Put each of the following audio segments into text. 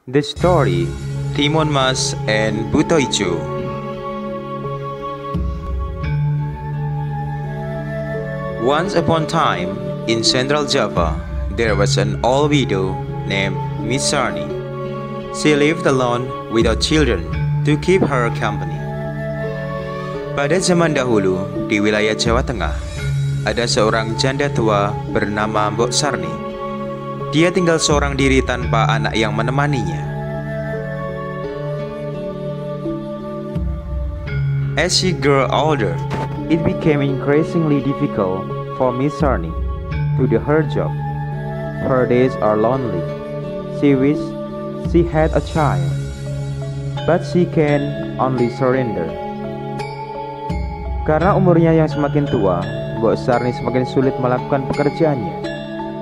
The story Timun Mas and Buto Ijo. Once upon a time, in Central Java, there was an old widow named Miss Sarni. She lived alone without children to keep her company. Pada zaman dahulu, di wilayah Jawa Tengah, ada seorang janda tua bernama Mbok Sarni. Dia tinggal seorang diri tanpa anak yang menemaninya. As she grew older, it became increasingly difficult for Miss Sarni to do her job. Her days are lonely. She wished she had a child, but she can only surrender. Karena umurnya yang semakin tua, Mbok Sarni semakin sulit melakukan pekerjaannya.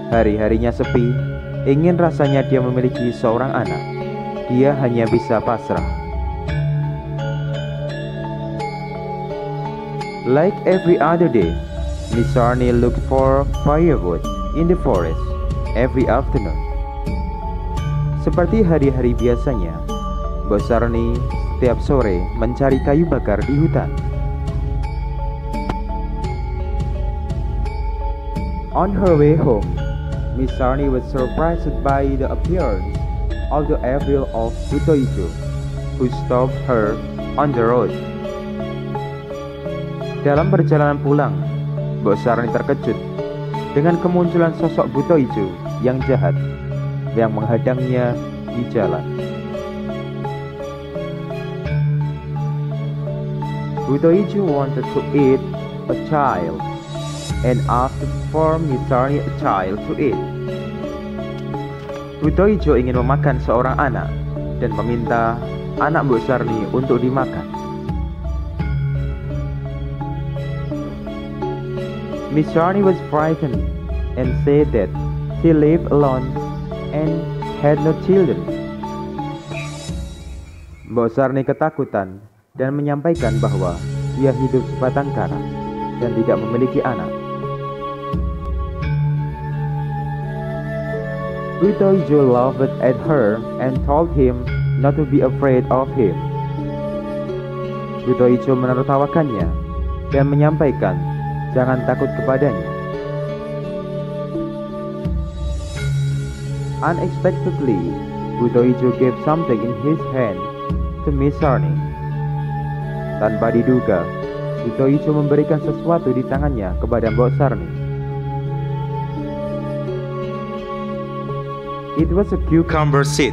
Hari-harinya sepi, ingin rasanya dia memiliki seorang anak. Dia hanya bisa pasrah. Like every other day, Miss Sarni looked for firewood in the forest every afternoon. Seperti hari-hari biasanya, Mbok Sarni setiap sore mencari kayu bakar di hutan. On her way home, Miss Sarni was surprised by the appearance of the evil of Buto Ijo, who stopped her on the road. Dalam perjalanan pulang, Mbok Sarni terkejut dengan kemunculan sosok Buto Ijo yang jahat yang menghadangnya di jalan. Buto Ijo wanted to eat a child and asked for Miss Sarni a child to eat. Buto Ijo ingin memakan seorang anak dan meminta anak Mbok Sarni untuk dimakan. Miss Sarni was frightened and said that she lived alone and had no children. Mbok Sarni ketakutan dan menyampaikan bahwa ia hidup sebatang kara dan tidak memiliki anak. Buto Ijo laughed at her and told him not to be afraid of him. Buto Ijo menertawakannya dan menyampaikan jangan takut kepadanya. Unexpectedly, Buto Ijo gave something in his hand to Miss Sarni. Tanpa diduga, Buto Ijo memberikan sesuatu di tangannya kepada Mbok Sarni. It was a cucumber seed.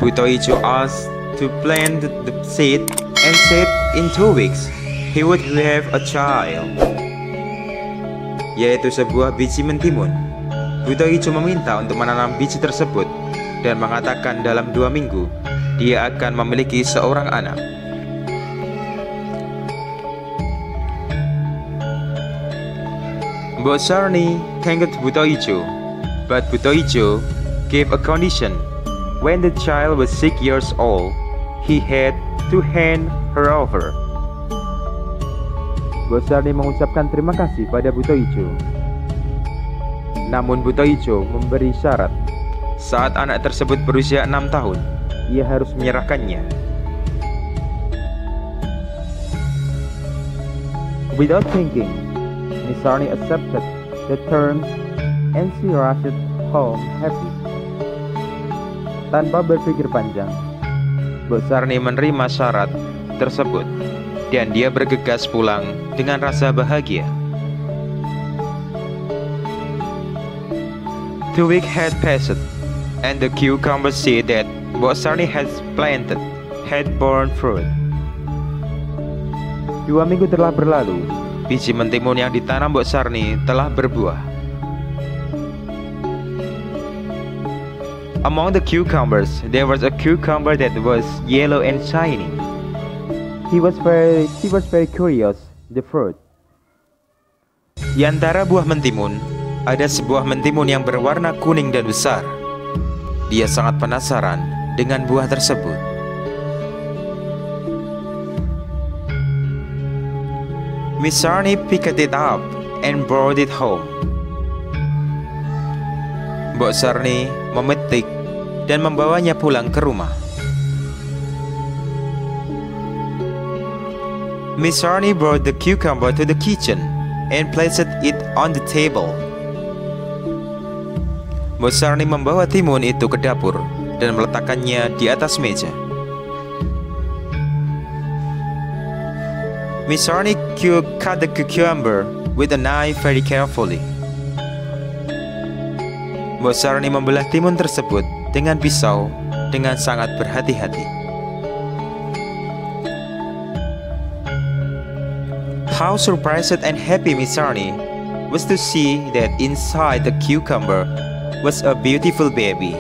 Buto Ijo asked to plant the seed and said in 2 weeks he would have a child, yaitu sebuah biji mentimun. Buto Ijo meminta untuk menanam biji tersebut dan mengatakan dalam 2 minggu dia akan memiliki seorang anak. Mbok Sarni thanked Buto Ijo, but Buto Ijo gave a condition. When the child was 6 years old, he had to hand her over. Mbok Sarni mengucapkan terima kasih pada Buto Ijo. Namun Buto Ijo memberi syarat. Saat anak tersebut berusia 6 tahun, ia harus menyerahkannya. Without thinking, Miss Sarni accepted the terms and she rushed home happy. Tanpa berpikir panjang, Mbok Sarni menerima syarat tersebut dan dia bergegas pulang dengan rasa bahagia. 2 weeks had passed and the cucumber seed that Mbok Sarni had planted had borne fruit. 2 minggu telah berlalu, biji mentimun yang ditanam Mbok Sarni telah berbuah. Among the cucumbers, there was a cucumber that was yellow and shiny. She was very curious the fruit. Di antara buah mentimun, ada sebuah mentimun yang berwarna kuning dan besar. Dia sangat penasaran dengan buah tersebut. Miss Sarni picked it up and brought it home. Mbok Sarni memetik dan membawanya pulang ke rumah. Miss Sarni brought the cucumber to the kitchen and placed it on the table. Bu Sarni membawa timun itu ke dapur dan meletakkannya di atas meja. Miss Sarni cut the cucumber with a knife very carefully. Bu Sarni membelah timun tersebut dengan pisau dengan sangat berhati-hati. How surprised and happy Miss Sarni was to see that inside the cucumber was a beautiful baby.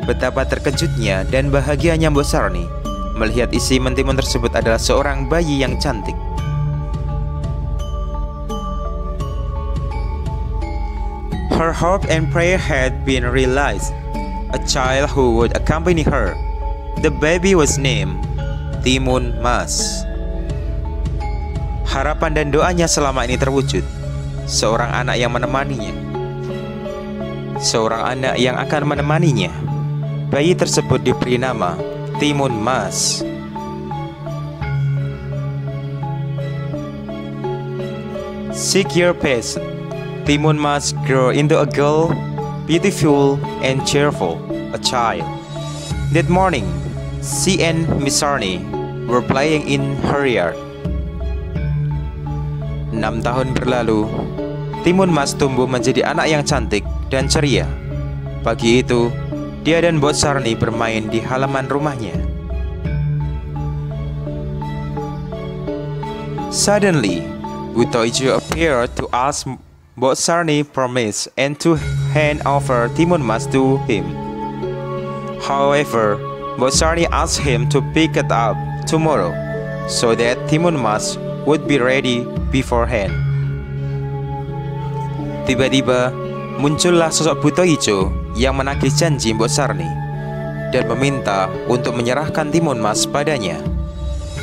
Betapa terkejutnya dan bahagianya Bu Sarni melihat isi mentimun tersebut adalah seorang bayi yang cantik. Her hope and prayer had been realized. A child who would accompany her. The baby was named Timun Mas. Harapan dan doanya selama ini terwujud. Seorang anak yang menemaninya. Seorang anak yang akan menemaninya. Bayi tersebut diberi nama Timun Mas. Seek your pace. Timun Mas grew into a girl, beautiful and cheerful, a child. That morning, she and Miss Sarni were playing in her yard. 6 tahun berlalu, Timun Mas tumbuh menjadi anak yang cantik dan ceria. Pagi itu, dia dan Bu Sarni bermain di halaman rumahnya. Suddenly, Bu Toiju appeared to ask Bu Sarni promise and to hand over Timun Mas to him. However, Bu Sarni asked him to pick it up tomorrow so that Timun Mas would be ready beforehand. Tiba-tiba muncullah sosok buto hijau yang menagih janji Bu Sarni dan meminta untuk menyerahkan Timun Mas padanya.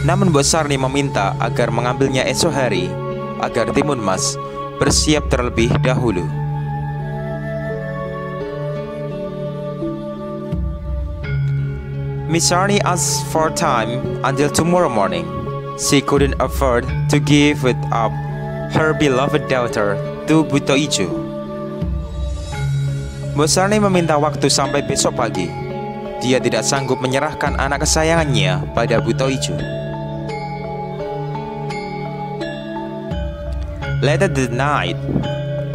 Namun Bu Sarni meminta agar mengambilnya esok hari agar Timun Mas bersiap terlebih dahulu. Miss Sarni asked for time until tomorrow morning. She couldn't afford to give it up her beloved daughter to Bu Toiju. Bu Sarni meminta waktu sampai besok pagi. Dia tidak sanggup menyerahkan anak kesayangannya pada Bu Toiju. Later that night,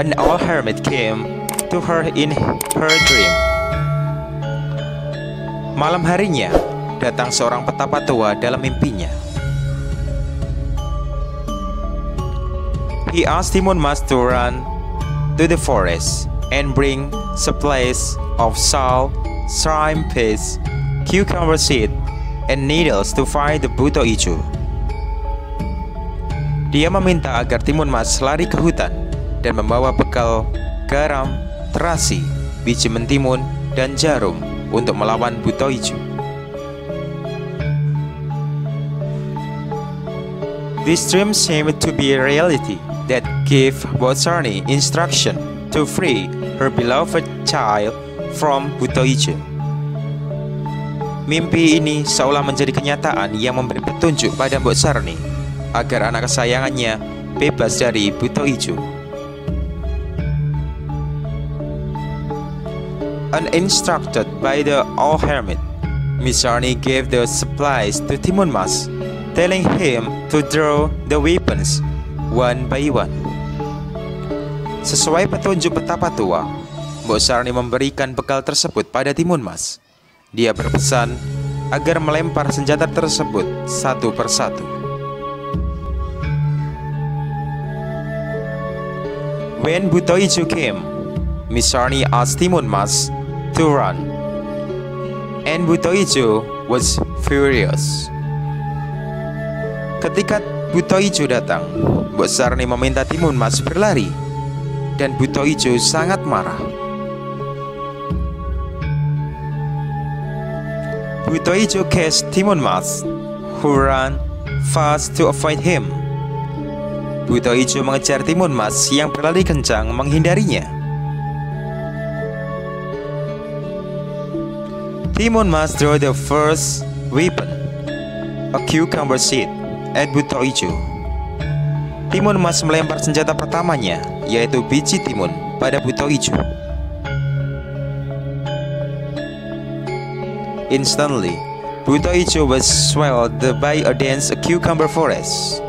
an old hermit came to her in her dream. Malam harinya, datang seorang petapa tua dalam mimpinya. He asked Timun Mas to run to the forest and bring supplies of salt, shrimp paste, cucumber seed, and needles to find the Bu Toiju. Dia meminta agar Timun Mas lari ke hutan dan membawa bekal garam, terasi, biji mentimun, dan jarum untuk melawan Bu Toiju. This dream seemed to be a reality that gave Bu Sarni instruction to free her beloved child from Bu Toiju. Mimpi ini seolah menjadi kenyataan yang memberi petunjuk pada Bu Sarni agar anak kesayangannya bebas dari Bu Toiju. Uninstructed by the old hermit, Miss Sarni gave the supplies to Timun Mas, telling him to draw the weapons one by one. Sesuai petunjuk petapa tua, Bu Sarni memberikan bekal tersebut pada Timun Mas. Dia berpesan agar melempar senjata tersebut satu persatu. When Bu Toiju came, Miss Sarni asked Timun Mas to run, and Bu Toiju was furious. Ketika Bu Toiju datang, Bu Sarni meminta Timun Mas berlari, dan Bu Toiju sangat marah. Bu Toiju catch Timun Mas, who ran fast to avoid him. Bu Toiju mengejar Timun Mas yang berlari kencang menghindarinya. Timon Mas threw the first weapon, a cucumber seed, at Buto Ijo. Timon Mas melempar senjata pertamanya, yaitu biji timun, pada Buto Ijo. Instantly, Buto Ijo was swallowed by a dense cucumber forest.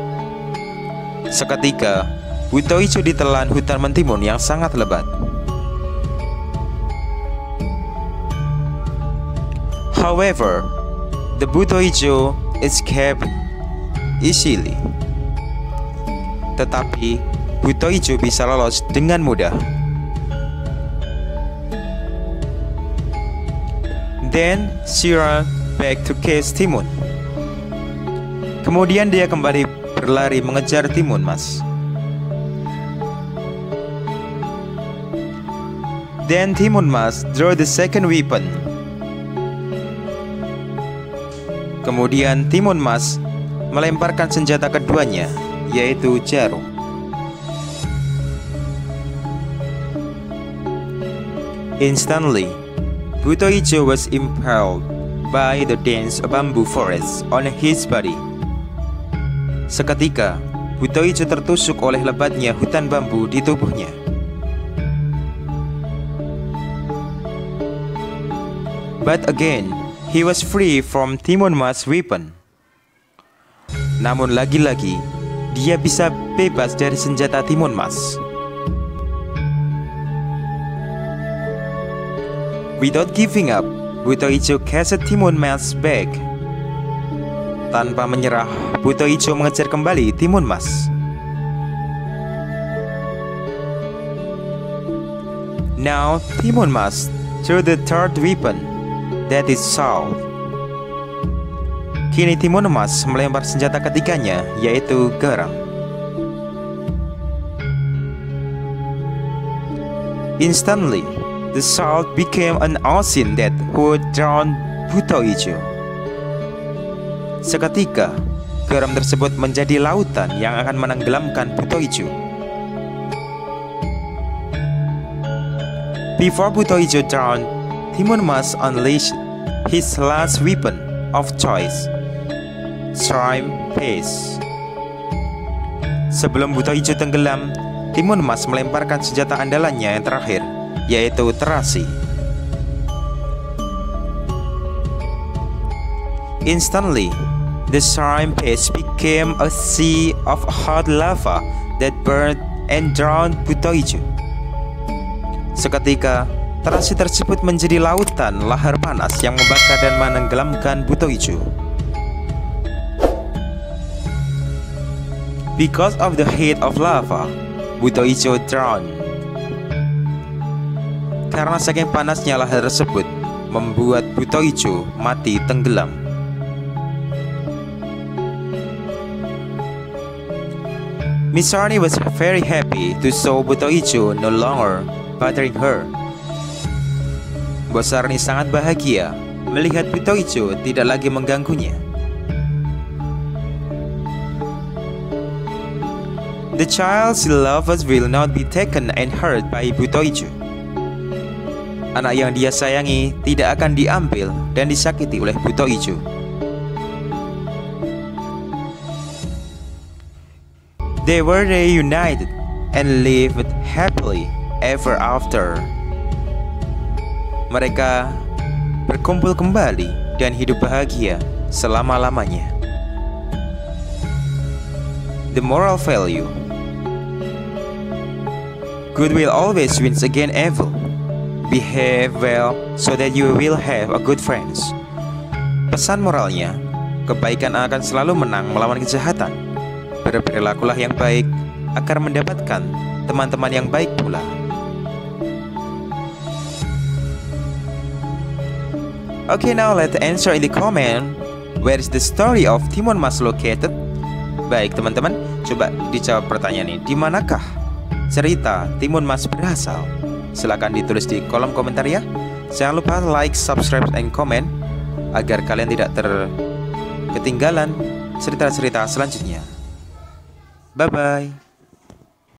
Seketika, Buto Ijo ditelan hutan mentimun yang sangat lebat. However, the Buto Ijo escaped easily. Tetapi, Buto Ijo bisa lolos dengan mudah. Then, she ran back to chase Timon. Kemudian dia kembali berlari mengejar Timon Mas. Then Timon Mas drew the second weapon. Kemudian Timon Mas melemparkan senjata keduanya, yaitu jarum. Instantly, Buto Ijo was impaled by the dense bamboo forest on his body. Seketika, Buto Ijo tertusuk oleh lebatnya hutan bambu di tubuhnya. But again, he was free from Timon Mas' weapon. Namun lagi-lagi, dia bisa bebas dari senjata Timon Mas. Without giving up, Buto Ijo casted Timon Mas back. Tanpa menyerah, Buto Ijo mengejar kembali Timon Mas. Now, Timon Mas threw the third weapon, that is salt. Kini Timon Mas melempar senjata ketiganya, yaitu garam. Instantly, the salt became an ocean that would drown Buto Ijo. Seketika, garam tersebut menjadi lautan yang akan menenggelamkan Buto Ijo. Before Buto Ijo drowned, Timon Mas unleashed his last weapon of choice, shrimp paste. Sebelum Buto Ijo tenggelam, Timon Mas melemparkan senjata andalannya yang terakhir, yaitu terasi. Instantly, the shrimp paste became a sea of hot lava that burned and drowned Buto Ijo. Seketika, terasi tersebut menjadi lautan lahar panas yang membakar dan menenggelamkan Buto Ijo. Because of the heat of lava, Buto Ijo drowned. Karena saking panasnya lahar tersebut, membuat Buto Ijo mati tenggelam. Miss Sarni was very happy to saw Buto Ijo no longer bothering her. Bos Sarni sangat bahagia melihat Buto Ijo tidak lagi mengganggunya. The child she loves will not be taken and hurt by Buto Ijo. Anak yang dia sayangi tidak akan diambil dan disakiti oleh Buto Ijo. They were reunited and lived happily ever after. Mereka berkumpul kembali dan hidup bahagia selama-lamanya. The moral value: good will always wins against evil. Behave well so that you will have a good friends. Pesan moralnya, kebaikan akan selalu menang melawan kejahatan. Berperilakulah yang baik agar mendapatkan teman-teman yang baik pula. Okay, now let's answer in the comment. Where is the story of Timon Mas located? Baik teman-teman, coba dijawab pertanyaan ini. Di manakah cerita Timon Mas berasal? Silahkan ditulis di kolom komentar ya. Jangan lupa like, subscribe, and comment agar kalian tidak ketinggalan cerita-cerita selanjutnya. Bye-bye.